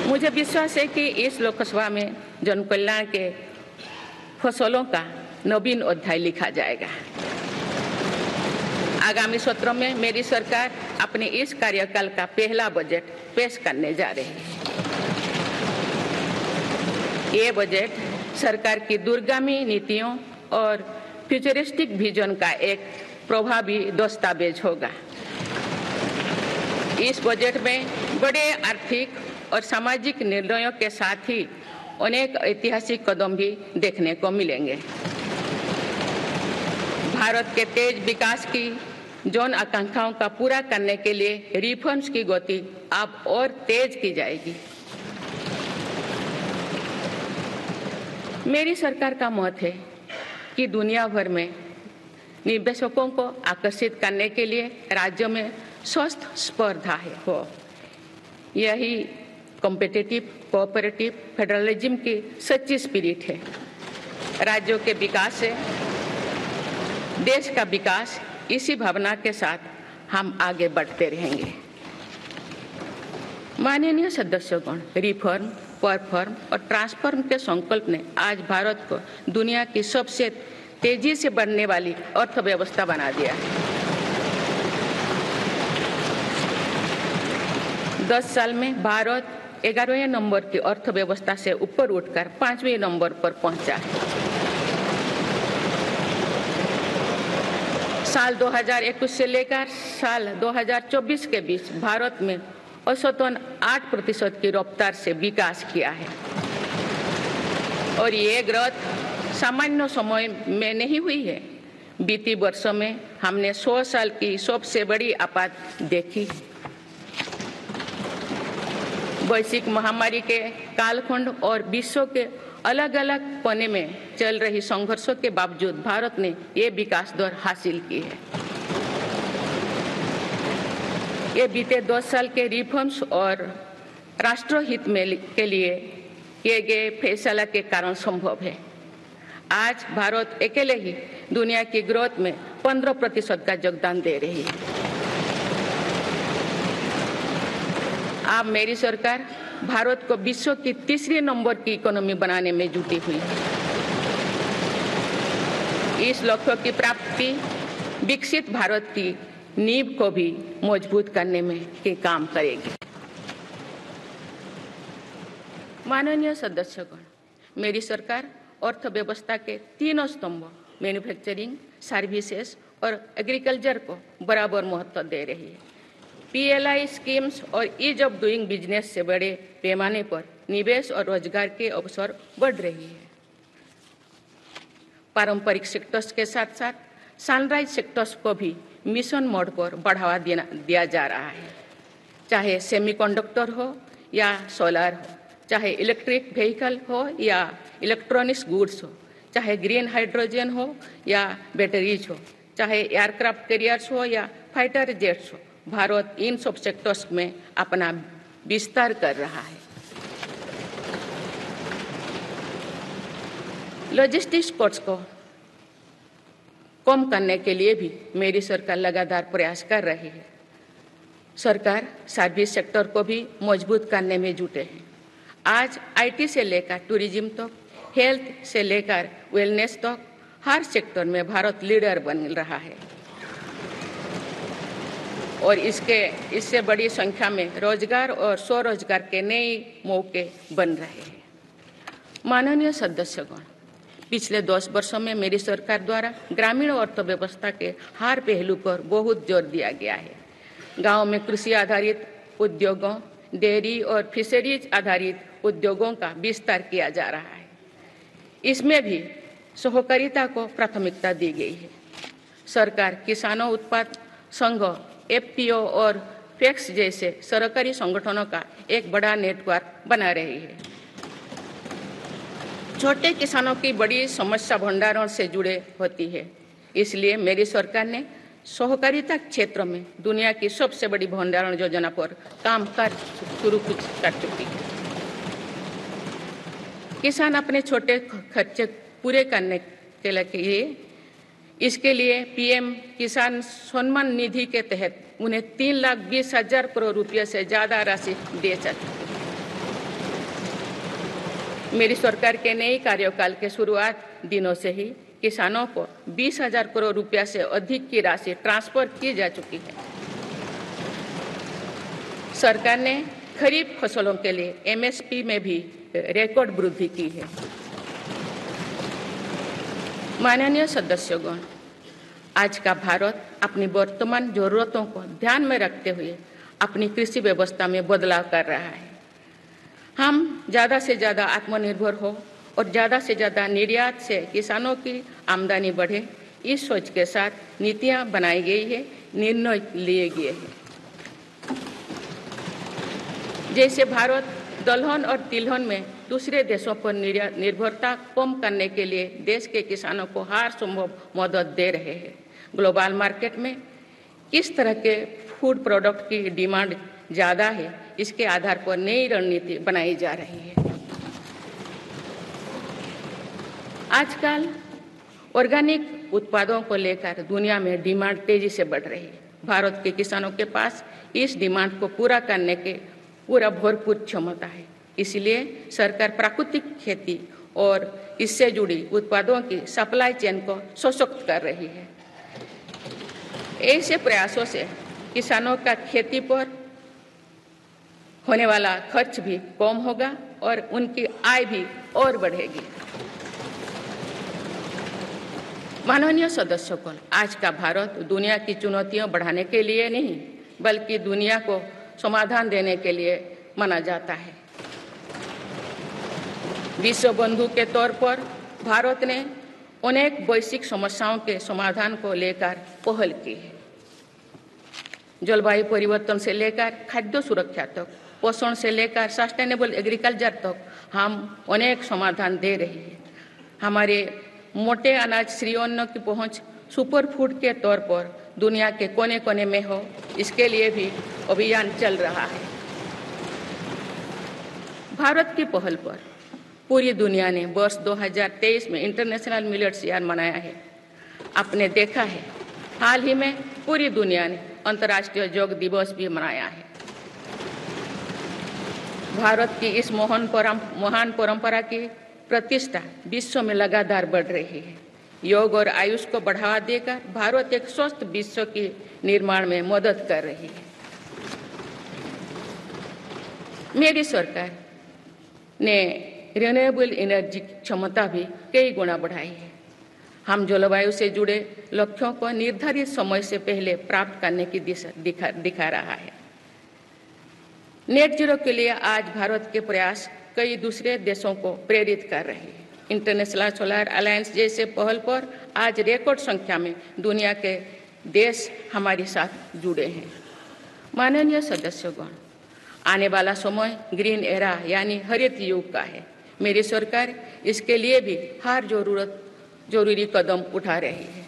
मुझे विश्वास है कि इस लोकसभा में जन कल्याण के फसलों का नवीन अध्याय लिखा जाएगा। आगामी सत्रों में मेरी सरकार अपने इस कार्यकाल का पहला बजट पेश करने जा रही है। ये बजट सरकार की दूरगामी नीतियों और फ्यूचरिस्टिक विजन का एक प्रभावी दस्तावेज होगा। इस बजट में बड़े आर्थिक और सामाजिक निर्णयों के साथ ही अनेक ऐतिहासिक कदम भी देखने को मिलेंगे। भारत के तेज विकास की जन आकांक्षाओं का पूरा करने के लिए रिफॉर्म्स की गति अब और तेज की जाएगी। मेरी सरकार का मत है कि दुनिया भर में निवेशकों को आकर्षित करने के लिए राज्यों में स्वस्थ स्पर्धा हो। यही कॉम्पिटिटिव कोऑपरेटिव फेडरलिज्म की सच्ची स्पिरिट है। राज्यों के विकास से देश का विकास, इसी भावना के साथ हम आगे बढ़ते रहेंगे। माननीय सदस्यगण, रिफॉर्म, परफॉर्म और ट्रांसफॉर्म के संकल्प ने आज भारत को दुनिया की सबसे तेजी से बढ़ने वाली अर्थव्यवस्था बना दिया है। 10 साल में भारत 11वें नंबर की अर्थव्यवस्था से ऊपर उठकर 5वें नंबर पर पहुंचा है। साल 2021 से लेकर साल 2024 के बीच भारत में औसतन 8% की रफ्तार से विकास किया है और ये ग्रोथ सामान्य समय में नहीं हुई है। बीती वर्षों में हमने 100 साल की सबसे बड़ी आपात देखी। वैश्विक महामारी के कालखंड और विश्व के अलग अलग कोने में चल रही संघर्षों के बावजूद भारत ने ये विकास दर हासिल की है। ये बीते 10 साल के रिफॉर्म्स और राष्ट्रहित में के लिए किए गए फैसला के कारण संभव है। आज भारत अकेले ही दुनिया की ग्रोथ में 15% का योगदान दे रही है। अब मेरी सरकार भारत को विश्व की 3रे नंबर की इकोनॉमी बनाने में जुटी हुई है। इस लक्ष्य की प्राप्ति विकसित भारत की नींव को भी मजबूत करने में के काम करेगी। माननीय सदस्यगण, मेरी सरकार अर्थव्यवस्था के 3 स्तंभ मैन्युफैक्चरिंग, सर्विसेज और एग्रीकल्चर को बराबर महत्व दे रही है। PLI स्कीम्स और ईज ऑफ डूइंग बिजनेस से बड़े पैमाने पर निवेश और रोजगार के अवसर बढ़ रही है। पारंपरिक सेक्टर्स के साथ साथ सनराइज सेक्टर्स को भी मिशन मोड पर बढ़ावा दिया जा रहा है। चाहे सेमीकंडक्टर हो या सोलर हो, चाहे इलेक्ट्रिक व्हीकल हो या इलेक्ट्रॉनिक्स गुड्स हो, चाहे ग्रीन हाइड्रोजन हो या बैटरीज हो, चाहे एयरक्राफ्ट कैरियर्स हो या फाइटर जेट्स हो, भारत इन सब सेक्टर्स में अपना विस्तार कर रहा है। लॉजिस्टिक्स कॉस्ट को कम करने के लिए भी मेरी सरकार लगातार प्रयास कर रही है। सरकार सर्विस सेक्टर को भी मजबूत करने में जुटे हैं। आज IT से लेकर टूरिज्म तक, हेल्थ से लेकर वेलनेस तक हर सेक्टर में भारत लीडर बन रहा है और इससे बड़ी संख्या में रोजगार और स्वरोजगार के नए मौके बन रहे हैं। माननीय सदस्यगण, पिछले 10 वर्षों में मेरी सरकार द्वारा ग्रामीण अर्थव्यवस्था के हर पहलू पर बहुत जोर दिया गया है। गांव में कृषि आधारित उद्योगों, डेयरी और फिशरीज आधारित उद्योगों का विस्तार किया जा रहा है। इसमें भी सहकारिता को प्राथमिकता दी गई है। सरकार किसानों उत्पाद संघ, FPO और FACTS जैसे सरकारी संगठनों का एक बड़ा नेटवर्क बना रही है। छोटे किसानों की बड़ी समस्या भंडारण से जुड़े होती है, इसलिए मेरी सरकार ने सहकारिता क्षेत्र में दुनिया की सबसे बड़ी भंडारण योजना पर काम शुरू कर चुकी है। किसान अपने छोटे खर्चे पूरे करने के लिए इसके लिए PM किसान सम्मान निधि के तहत उन्हें 3,20,000 करोड़ रुपये से ज्यादा राशि दे सकते। मेरी सरकार के नए कार्यकाल के शुरुआत दिनों से ही किसानों को 20,000 करोड़ रुपया से अधिक की राशि ट्रांसफर की जा चुकी है। सरकार ने खरीफ फसलों के लिए एमएसपी में भी रिकॉर्ड वृद्धि की है। माननीय सदस्यगण, आज का भारत अपनी वर्तमान जरूरतों को ध्यान में रखते हुए अपनी कृषि व्यवस्था में बदलाव कर रहा है। हम ज़्यादा से ज़्यादा आत्मनिर्भर हो और ज़्यादा से ज़्यादा निर्यात से किसानों की आमदनी बढ़े, इस सोच के साथ नीतियाँ बनाई गई है, निर्णय लिए गए हैं। जैसे भारत दलहन और तिलहन में दूसरे देशों पर निर्भरता कम करने के लिए देश के किसानों को हर संभव मदद दे रहे हैं। ग्लोबल मार्केट में किस तरह के फूड प्रोडक्ट की डिमांड ज़्यादा है, इसके आधार पर नई रणनीति बनाई जा रही है। आजकल ऑर्गेनिक उत्पादों को लेकर दुनिया में डिमांड तेजी से बढ़ रही है। भारत के किसानों के पास इस डिमांड को पूरा करने के पूरा भरपूर क्षमता है। इसलिए सरकार प्राकृतिक खेती और इससे जुड़ी उत्पादों की सप्लाई चेन को सशक्त कर रही है। ऐसे प्रयासों से किसानों का खेती पर होने वाला खर्च भी कम होगा और उनकी आय भी और बढ़ेगी। माननीय सदस्यगण, आज का भारत दुनिया की चुनौतियां बढ़ाने के लिए नहीं बल्कि दुनिया को समाधान देने के लिए माना जाता है। विश्व बंधु के तौर पर भारत ने अनेक वैश्विक समस्याओं के समाधान को लेकर पहल की है। जलवायु परिवर्तन से लेकर खाद्य सुरक्षा तक, पोषण से लेकर सस्टेनेबल एग्रीकल्चर तक हम अनेक समाधान दे रहे हैं। हमारे मोटे अनाज श्रीअन्न की पहुंच सुपर फूड के तौर पर दुनिया के कोने कोने में हो, इसके लिए भी अभियान चल रहा है। भारत की पहल पर पूरी दुनिया ने वर्ष 2023 में इंटरनेशनल मिलेट्स ईयर मनाया है। आपने देखा है, हाल ही में पूरी दुनिया ने अंतर्राष्ट्रीय योग दिवस भी मनाया है। भारत की इस महान परंपरा की प्रतिष्ठा विश्व में लगातार बढ़ रही है। योग और आयुष को बढ़ावा देकर भारत एक स्वस्थ विश्व के निर्माण में मदद कर रही है। मेरी सरकार ने रिन्यूएबल एनर्जी क्षमता भी कई गुना बढ़ाई है। हम जलवायु से जुड़े लक्ष्यों को निर्धारित समय से पहले प्राप्त करने की दिशा दिखा रहा है। नेट जीरो के लिए आज भारत के प्रयास कई दूसरे देशों को प्रेरित कर रहे हैं। इंटरनेशनल सोलर अलायंस जैसे पहल पर आज रिकॉर्ड संख्या में दुनिया के देश हमारे साथ जुड़े हैं। माननीय सदस्यगण, आने वाला समय ग्रीन एरा यानी हरित युग का है। मेरी सरकार इसके लिए भी हर जरूरी कदम उठा रही है।